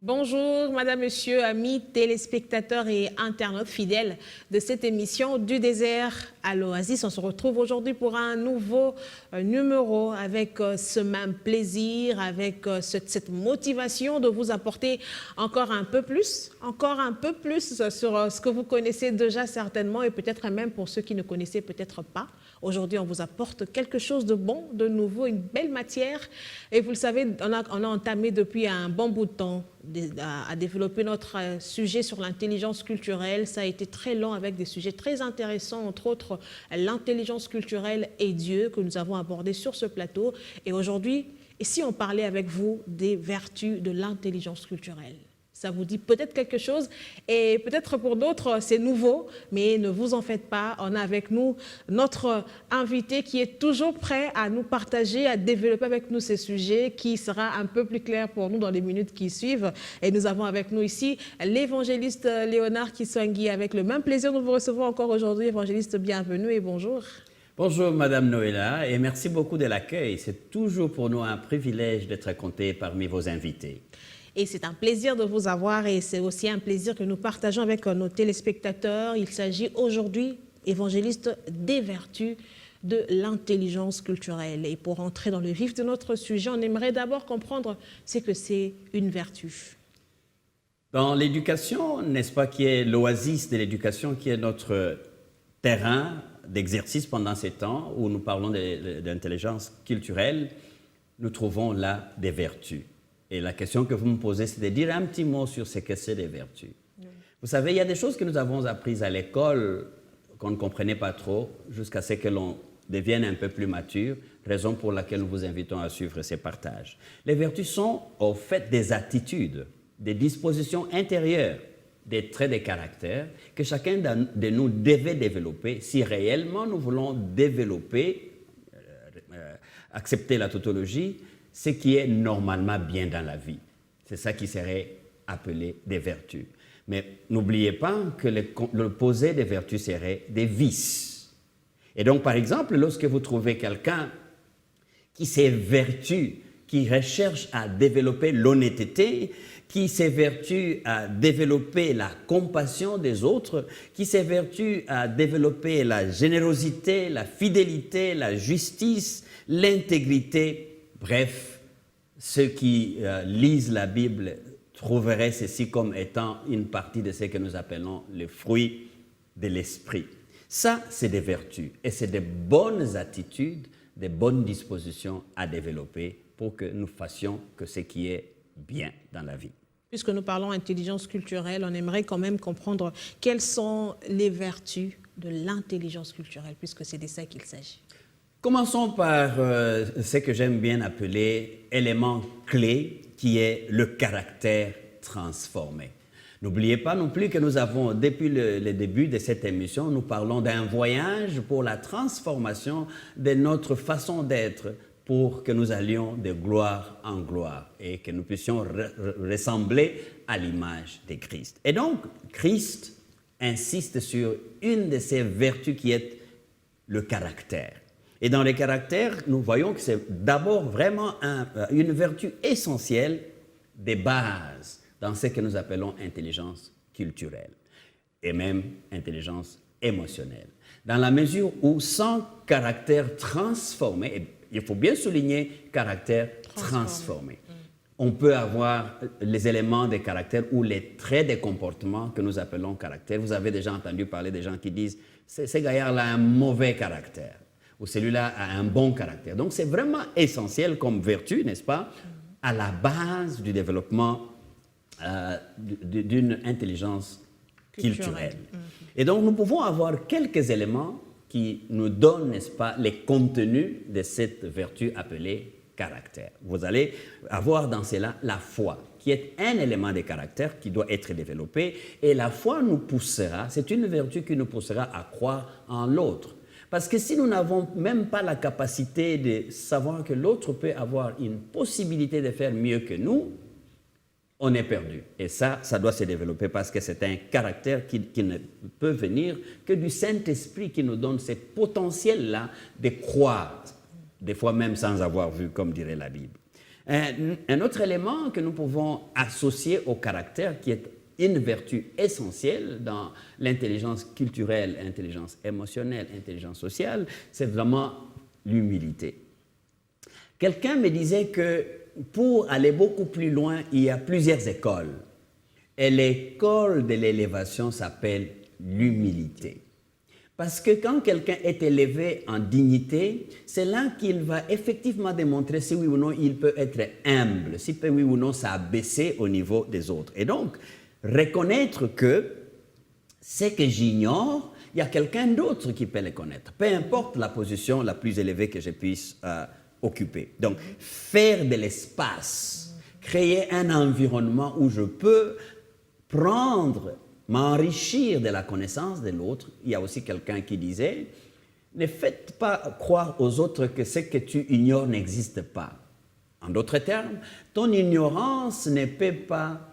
Bonjour, madame, monsieur, amis téléspectateurs et internautes fidèles de cette émission du désert à l'oasis. On se retrouve aujourd'hui pour un nouveau numéro avec ce même plaisir, avec cette motivation de vous apporter encore un peu plus sur ce que vous connaissez déjà certainement et peut-être même pour ceux qui ne connaissaient peut-être pas. Aujourd'hui, on vous apporte quelque chose de bon, de nouveau, une belle matière. Et vous le savez, on a entamé depuis un bon bout de temps à développer notre sujet sur l'intelligence culturelle. Ça a été très long avec des sujets très intéressants, entre autres l'intelligence culturelle et Dieu que nous avons abordé sur ce plateau. Et aujourd'hui, et si on parlait avec vous des vertus de l'intelligence culturelle? Ça vous dit peut-être quelque chose et peut-être pour d'autres c'est nouveau, mais ne vous en faites pas. On a avec nous notre invité qui est toujours prêt à nous partager, à développer avec nous ces sujets qui sera un peu plus clair pour nous dans les minutes qui suivent. Et nous avons avec nous ici l'évangéliste Léonard Kiswangi. Avec le même plaisir, nous vous recevons encore aujourd'hui. Évangéliste, bienvenue et bonjour. Bonjour Madame Noëlla et merci beaucoup de l'accueil. C'est toujours pour nous un privilège d'être compté parmi vos invités. Et c'est un plaisir de vous avoir et c'est aussi un plaisir que nous partageons avec nos téléspectateurs. Il s'agit aujourd'hui, évangéliste, des vertus de l'intelligence culturelle. Et pour entrer dans le vif de notre sujet, on aimerait d'abord comprendre ce que c'est une vertu. Dans l'éducation, n'est-ce pas, qui est l'oasis de l'éducation, qui est notre terrain d'exercice pendant ces temps où nous parlons d'intelligence culturelle, nous trouvons là des vertus. Et la question que vous me posez, c'est de dire un petit mot sur ce que c'est des vertus. Oui. Vous savez, il y a des choses que nous avons apprises à l'école qu'on ne comprenait pas trop jusqu'à ce que l'on devienne un peu plus mature, raison pour laquelle nous vous invitons à suivre ces partages. Les vertus sont au fait des attitudes, des dispositions intérieures, des traits de caractère que chacun de nous devait développer si réellement nous voulons développer, accepter la tautologie, ce qui est normalement bien dans la vie. C'est ça qui serait appelé des vertus. Mais n'oubliez pas que l'opposé des vertus serait des vices. Et donc, par exemple, lorsque vous trouvez quelqu'un qui s'évertue, qui recherche à développer l'honnêteté, qui s'évertue à développer la compassion des autres, qui s'évertue à développer la générosité, la fidélité, la justice, l'intégrité, bref, ceux qui lisent la Bible trouveraient ceci comme étant une partie de ce que nous appelons les fruits de l'esprit. Ça, c'est des vertus et c'est des bonnes attitudes, des bonnes dispositions à développer pour que nous fassions que ce qui est bien dans la vie. Puisque nous parlons intelligence culturelle, on aimerait quand même comprendre quelles sont les vertus de l'intelligence culturelle, puisque c'est de ça qu'il s'agit. Commençons par ce que j'aime bien appeler élément clé, qui est le caractère transformé. N'oubliez pas non plus que nous avons, depuis le début de cette émission, nous parlons d'un voyage pour la transformation de notre façon d'être, pour que nous allions de gloire en gloire et que nous puissions ressembler à l'image de Christ. Et donc, Christ insiste sur une de ses vertus qui est le caractère. Et dans les caractères, nous voyons que c'est d'abord vraiment une vertu essentielle des bases dans ce que nous appelons intelligence culturelle et même intelligence émotionnelle. Dans la mesure où sans caractère transformé, et il faut bien souligner caractère transformé, on peut avoir les éléments des caractères ou les traits des comportements que nous appelons caractère. Vous avez déjà entendu parler des gens qui disent « ce gaillard-là a un mauvais caractère » ou « celui-là a un bon caractère ». Donc c'est vraiment essentiel comme vertu, n'est-ce pas, à la base du développement d'une intelligence culturelle. Et donc nous pouvons avoir quelques éléments qui nous donnent, n'est-ce pas, les contenus de cette vertu appelée caractère. Vous allez avoir dans cela la foi, qui est un élément de caractère qui doit être développé. Et la foi nous poussera, c'est une vertu qui nous poussera à croire en l'autre. Parce que si nous n'avons même pas la capacité de savoir que l'autre peut avoir une possibilité de faire mieux que nous, on est perdu. Et ça doit se développer parce que c'est un caractère qui ne peut venir que du Saint-Esprit qui nous donne ces potentiels-là de croire, des fois même sans avoir vu, comme dirait la Bible. Un autre élément que nous pouvons associer au caractère, qui est une vertu essentielle dans l'intelligence culturelle, intelligence émotionnelle, intelligence sociale, c'est vraiment l'humilité. Quelqu'un me disait que pour aller beaucoup plus loin, il y a plusieurs écoles. Et l'école de l'élévation s'appelle l'humilité. Parce que quand quelqu'un est élevé en dignité, c'est là qu'il va effectivement démontrer si oui ou non il peut être humble, si oui ou non ça a baissé au niveau des autres. Et donc, reconnaître que ce que j'ignore, il y a quelqu'un d'autre qui peut le connaître. Peu importe la position la plus élevée que je puisse occuper. Donc, faire de l'espace, créer un environnement où je peux m'enrichir de la connaissance de l'autre. Il y a aussi quelqu'un qui disait, ne faites pas croire aux autres que ce que tu ignores n'existe pas. En d'autres termes, ton ignorance ne peut pas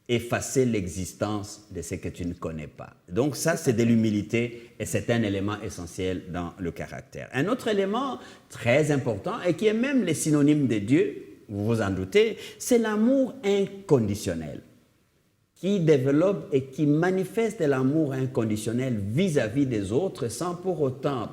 effacer l'existence de ce que tu ne connais pas. Donc ça, c'est de l'humilité et c'est un élément essentiel dans le caractère. Un autre élément très important et qui est même le synonyme de Dieu, vous vous en doutez, c'est l'amour inconditionnel, qui développe et qui manifeste de l'amour inconditionnel vis-à-vis des autres sans pour autant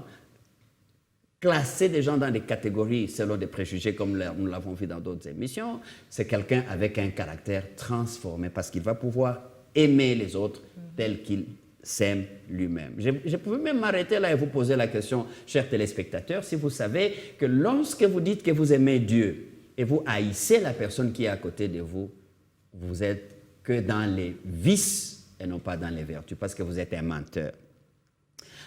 classer des gens dans des catégories selon des préjugés comme nous l'avons vu dans d'autres émissions. C'est quelqu'un avec un caractère transformé parce qu'il va pouvoir aimer les autres tels qu'il s'aime lui-même. Je pouvais même m'arrêter là et vous poser la question, chers téléspectateurs, si vous savez que lorsque vous dites que vous aimez Dieu et vous haïssez la personne qui est à côté de vous, vous êtes que dans les vices et non pas dans les vertus, parce que vous êtes un menteur.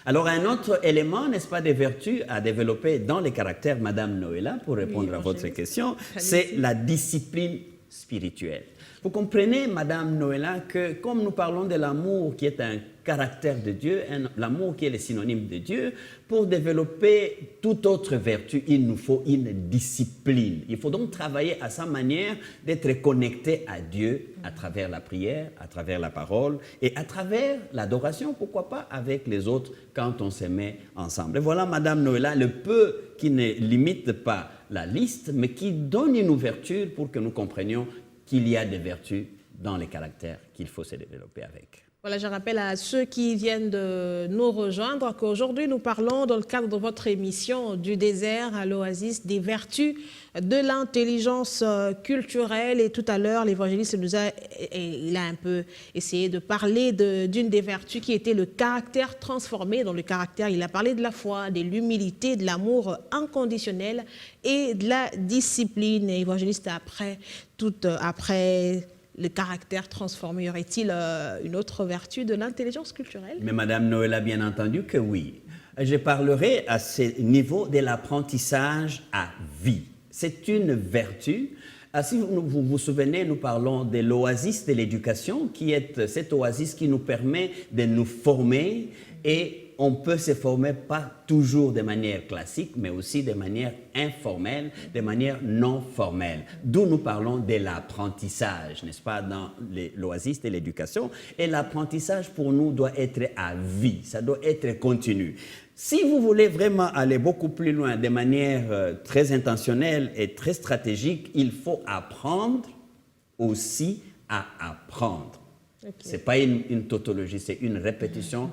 Alors, un autre élément, n'est-ce pas, des vertus à développer dans les caractères, Madame Noëlla, pour répondre à votre question, c'est la discipline spirituelle. Vous comprenez, Madame Noëlla, que comme nous parlons de l'amour qui est un caractère de Dieu, l'amour qui est le synonyme de Dieu, pour développer toute autre vertu, il nous faut une discipline. Il faut donc travailler à sa manière d'être connecté à Dieu à travers la prière, à travers la parole et à travers l'adoration, pourquoi pas avec les autres quand on se met ensemble. Et voilà, Madame Noëlla, le peu qui ne limite pas la liste, mais qui donne une ouverture pour que nous comprenions qu'il y a des vertus dans les caractères qu'il faut se développer avec. Voilà, je rappelle à ceux qui viennent de nous rejoindre qu'aujourd'hui, nous parlons dans le cadre de votre émission du désert à l'Oasis des vertus de l'intelligence culturelle. Et tout à l'heure, l'évangéliste il a un peu essayé de parler d'une des vertus qui était le caractère transformé. Dans le caractère, il a parlé de la foi, de l'humilité, de l'amour inconditionnel et de la discipline. Et l'évangéliste, après le caractère transformé, y aurait-il une autre vertu de l'intelligence culturelle? Mais Madame Noël a bien entendu que oui. Je parlerai à ce niveau de l'apprentissage à vie. C'est une vertu. Si vous vous souvenez, nous parlons de l'oasis de l'éducation, qui est cette oasis qui nous permet de nous former et on peut se former pas toujours de manière classique, mais aussi de manière informelle, de manière non formelle. D'où nous parlons de l'apprentissage, n'est-ce pas, dans l'oasis de l'éducation. Et l'apprentissage pour nous doit être à vie, ça doit être continu. Si vous voulez vraiment aller beaucoup plus loin de manière très intentionnelle et très stratégique, il faut apprendre aussi à apprendre. Okay. Ce n'est pas une tautologie, c'est une répétition.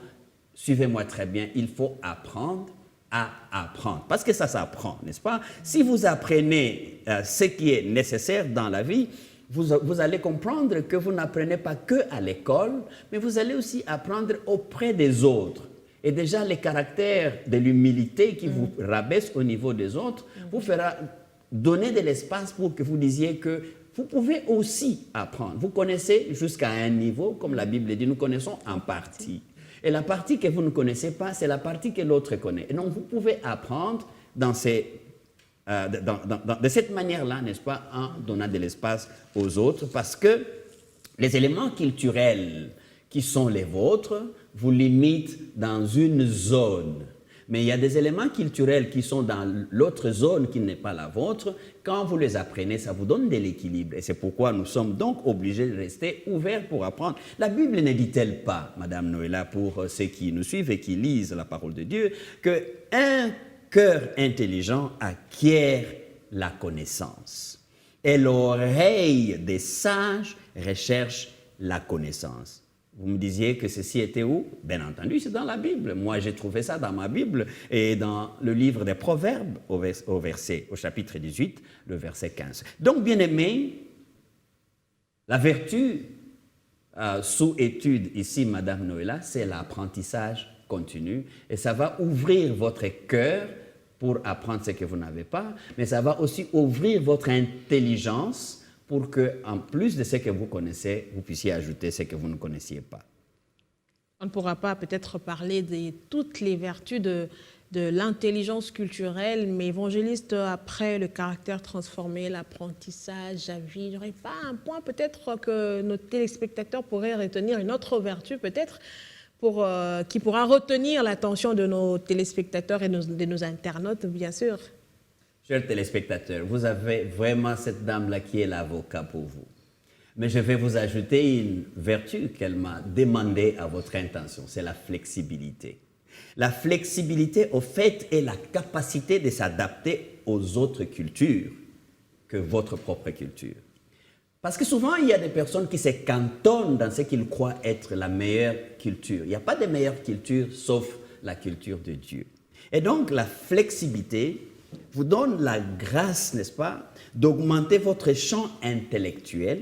Suivez-moi très bien, il faut apprendre à apprendre. Parce que ça s'apprend, n'est-ce pas? Si vous apprenez ce qui est nécessaire dans la vie, vous allez comprendre que vous n'apprenez pas que à l'école, mais vous allez aussi apprendre auprès des autres. Et déjà, le caractère de l'humilité qui vous rabaisse au niveau des autres vous fera donner de l'espace pour que vous disiez que vous pouvez aussi apprendre. Vous connaissez jusqu'à un niveau, comme la Bible dit, nous connaissons en partie. Et la partie que vous ne connaissez pas, c'est la partie que l'autre connaît. Et donc, vous pouvez apprendre de cette manière-là, n'est-ce pas, en donnant de l'espace aux autres, parce que les éléments culturels qui sont les vôtres vous limitent dans une zone. Mais il y a des éléments culturels qui sont dans l'autre zone qui n'est pas la vôtre. Quand vous les apprenez, ça vous donne de l'équilibre. Et c'est pourquoi nous sommes donc obligés de rester ouverts pour apprendre. La Bible ne dit-elle pas, Madame Noëlla, pour ceux qui nous suivent et qui lisent la parole de Dieu, qu'un cœur intelligent acquiert la connaissance et l'oreille des sages recherche la connaissance. Vous me disiez que ceci était où? Bien entendu, c'est dans la Bible. Moi, j'ai trouvé ça dans ma Bible et dans le livre des Proverbes au chapitre 18, le verset 15. Donc, bien aimé, la vertu sous étude ici, Madame Noëlla, c'est l'apprentissage continu et ça va ouvrir votre cœur pour apprendre ce que vous n'avez pas, mais ça va aussi ouvrir votre intelligence pour que, en plus de ce que vous connaissez, vous puissiez ajouter ce que vous ne connaissiez pas. On ne pourra pas peut-être parler de toutes les vertus de l'intelligence culturelle, mais évangéliste, après le caractère transformé, l'apprentissage, la vie, il n'y aurait pas un point peut-être que nos téléspectateurs pourraient retenir, une autre vertu peut-être, qui pourra retenir l'attention de nos téléspectateurs et de nos internautes, bien sûr. Chers téléspectateurs, vous avez vraiment cette dame-là qui est l'avocat pour vous. Mais je vais vous ajouter une vertu qu'elle m'a demandé à votre intention, c'est la flexibilité. La flexibilité, au fait, est la capacité de s'adapter aux autres cultures que votre propre culture. Parce que souvent, il y a des personnes qui se cantonnent dans ce qu'ils croient être la meilleure culture. Il n'y a pas de meilleure culture sauf la culture de Dieu. Et donc, la flexibilité vous donne la grâce, n'est-ce pas, d'augmenter votre champ intellectuel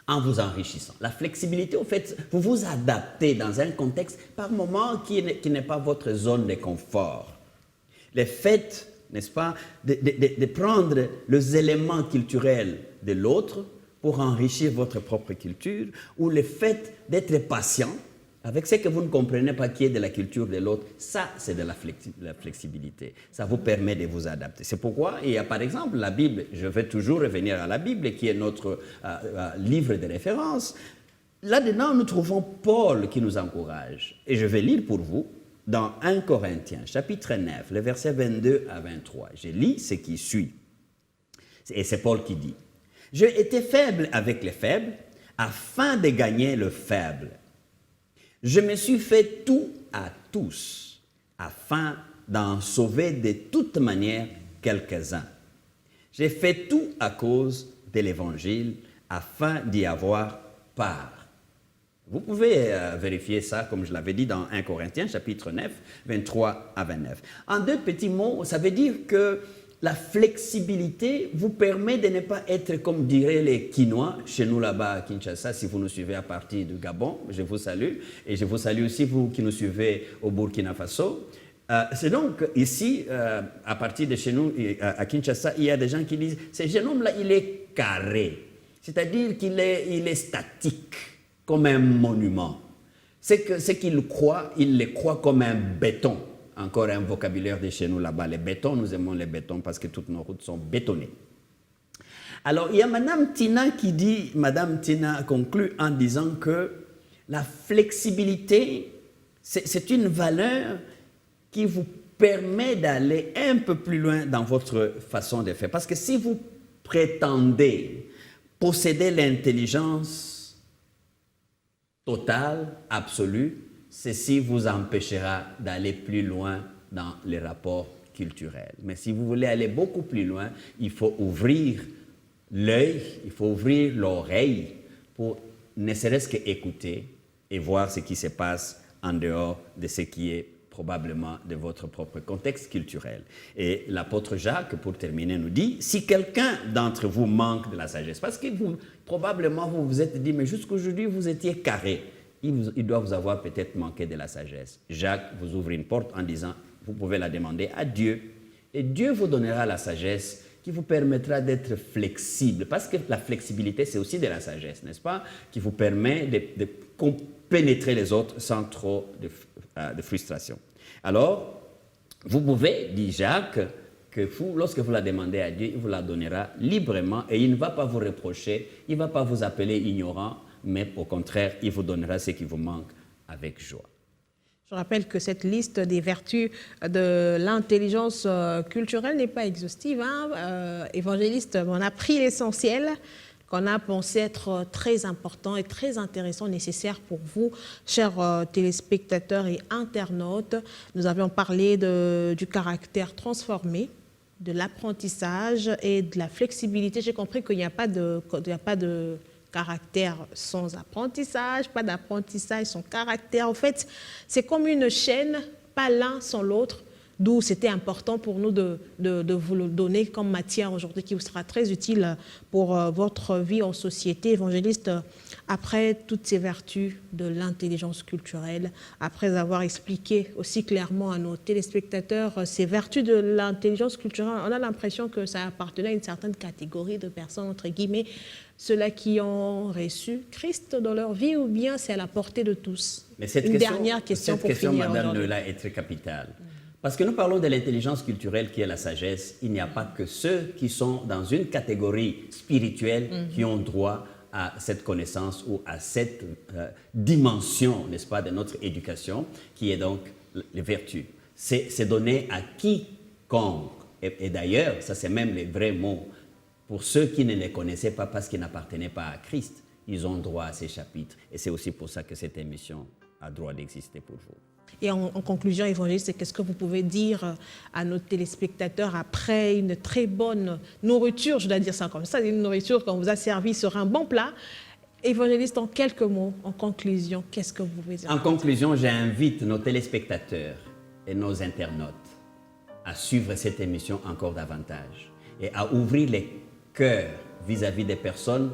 en vous enrichissant. La flexibilité, au fait, vous vous adaptez dans un contexte par moment qui n'est pas votre zone de confort. Le fait, n'est-ce pas, de prendre les éléments culturels de l'autre pour enrichir votre propre culture, ou le fait d'être patient avec ce que vous ne comprenez pas qui est de la culture de l'autre, ça c'est de la flexibilité. Ça vous permet de vous adapter. C'est pourquoi il y a par exemple la Bible, je vais toujours revenir à la Bible qui est notre livre de référence. Là-dedans nous trouvons Paul qui nous encourage. Et je vais lire pour vous dans 1 Corinthiens chapitre 9, les versets 22 à 23. Je lis ce qui suit. Et c'est Paul qui dit: « J'ai été faible avec les faibles afin de gagner le faible. Je me suis fait tout à tous, afin d'en sauver de toute manière quelques-uns. J'ai fait tout à cause de l'Évangile, afin d'y avoir part. » Vous pouvez vérifier ça, comme je l'avais dit, dans 1 Corinthiens, chapitre 9, 23 à 29. En deux petits mots, ça veut dire que la flexibilité vous permet de ne pas être comme diraient les Quinois, chez nous là-bas à Kinshasa, si vous nous suivez à partir du Gabon, je vous salue. Et je vous salue aussi vous qui nous suivez au Burkina Faso. C'est donc ici, à partir de chez nous, à Kinshasa, il y a des gens qui disent, ce jeune homme-là, il est carré. C'est-à-dire qu'il est statique, comme un monument. Ce qu'il croit, il le croit comme un béton. Encore un vocabulaire de chez nous là-bas. Les bétons, nous aimons les bétons parce que toutes nos routes sont bétonnées. Alors, il y a Madame Tina qui dit, Madame Tina conclut en disant que la flexibilité, c'est une valeur qui vous permet d'aller un peu plus loin dans votre façon de faire. Parce que si vous prétendez posséder l'intelligence totale, absolue, ceci vous empêchera d'aller plus loin dans les rapports culturels. Mais si vous voulez aller beaucoup plus loin, il faut ouvrir l'œil, il faut ouvrir l'oreille pour ne serait-ce qu'écouter et voir ce qui se passe en dehors de ce qui est probablement de votre propre contexte culturel. Et l'apôtre Jacques, pour terminer, nous dit, si quelqu'un d'entre vous manque de la sagesse, parce que probablement vous vous êtes dit, mais jusqu'aujourd'hui vous étiez carré, il doit vous avoir peut-être manqué de la sagesse. Jacques vous ouvre une porte en disant, vous pouvez la demander à Dieu. Et Dieu vous donnera la sagesse qui vous permettra d'être flexible. Parce que la flexibilité, c'est aussi de la sagesse, n'est-ce pas? Qui vous permet de pénétrer les autres sans trop de frustration. Alors, vous pouvez, dit Jacques, que vous, lorsque vous la demandez à Dieu, il vous la donnera librement et il ne va pas vous reprocher, il ne va pas vous appeler ignorant, mais au contraire, il vous donnera ce qui vous manque avec joie. Je rappelle que cette liste des vertus de l'intelligence culturelle n'est pas exhaustive. Évangéliste, on a pris l'essentiel qu'on a pensé être très important et très intéressant, nécessaire pour vous, chers téléspectateurs et internautes. Nous avions parlé du caractère transformé, de l'apprentissage et de la flexibilité. J'ai compris qu'il n'y a pas de caractère sans apprentissage, pas d'apprentissage sans caractère. En fait, c'est comme une chaîne, pas l'un sans l'autre, d'où c'était important pour nous de vous le donner comme matière aujourd'hui qui vous sera très utile pour votre vie en société. Évangéliste, après toutes ces vertus de l'intelligence culturelle, après avoir expliqué aussi clairement à nos téléspectateurs ces vertus de l'intelligence culturelle, on a l'impression que ça appartenait à une certaine catégorie de personnes, entre guillemets, ceux-là qui ont reçu Christ dans leur vie, ou bien c'est à la portée de tous? Mais cette dernière question pour finir, Madame Nola, est très capitale. Parce que nous parlons de l'intelligence culturelle qui est la sagesse. Il n'y a pas que ceux qui sont dans une catégorie spirituelle qui ont droit à cette connaissance ou à cette dimension, n'est-ce pas, de notre éducation, qui est donc les vertus. C'est donné à quiconque. Et d'ailleurs, ça c'est même les vrais mots. Pour ceux qui ne les connaissaient pas parce qu'ils n'appartenaient pas à Christ, ils ont droit à ces chapitres. Et c'est aussi pour ça que cette émission a droit d'exister pour vous. Et en conclusion, évangéliste, qu'est-ce que vous pouvez dire à nos téléspectateurs après une très bonne nourriture, je dois dire ça comme ça, une nourriture qu'on vous a servi sur un bon plat? Évangéliste, en quelques mots, en conclusion, qu'est-ce que vous pouvez dire? En conclusion, j'invite nos téléspectateurs et nos internautes à suivre cette émission encore davantage et à ouvrir les cœurs vis-à-vis des personnes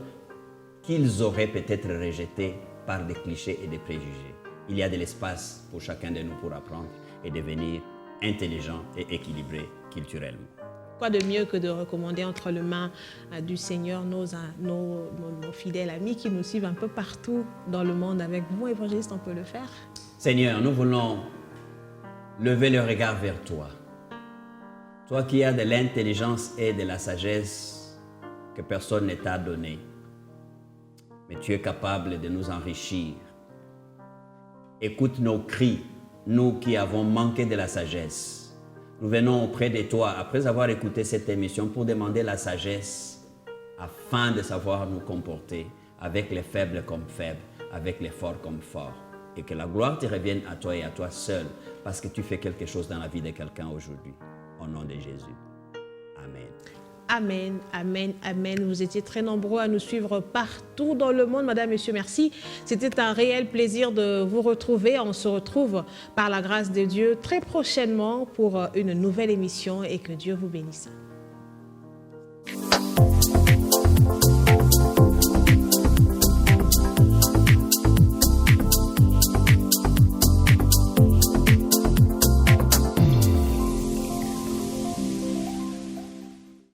qu'ils auraient peut-être rejetées par des clichés et des préjugés. Il y a de l'espace pour chacun de nous pour apprendre et devenir intelligent et équilibré culturellement. Quoi de mieux que de recommander entre les mains du Seigneur nos fidèles amis qui nous suivent un peu partout dans le monde avec vous, évangéliste, on peut le faire? Seigneur, nous voulons lever le regard vers toi. Toi qui as de l'intelligence et de la sagesse que personne ne t'a donné, mais tu es capable de nous enrichir. Écoute nos cris, nous qui avons manqué de la sagesse. Nous venons auprès de toi après avoir écouté cette émission pour demander la sagesse afin de savoir nous comporter avec les faibles comme faibles, avec les forts comme forts. Et que la gloire te revienne à toi et à toi seul parce que tu fais quelque chose dans la vie de quelqu'un aujourd'hui. Au nom de Jésus. Amen. Amen, amen, amen. Vous étiez très nombreux à nous suivre partout dans le monde. Madame, Monsieur, merci. C'était un réel plaisir de vous retrouver. On se retrouve par la grâce de Dieu très prochainement pour une nouvelle émission et que Dieu vous bénisse.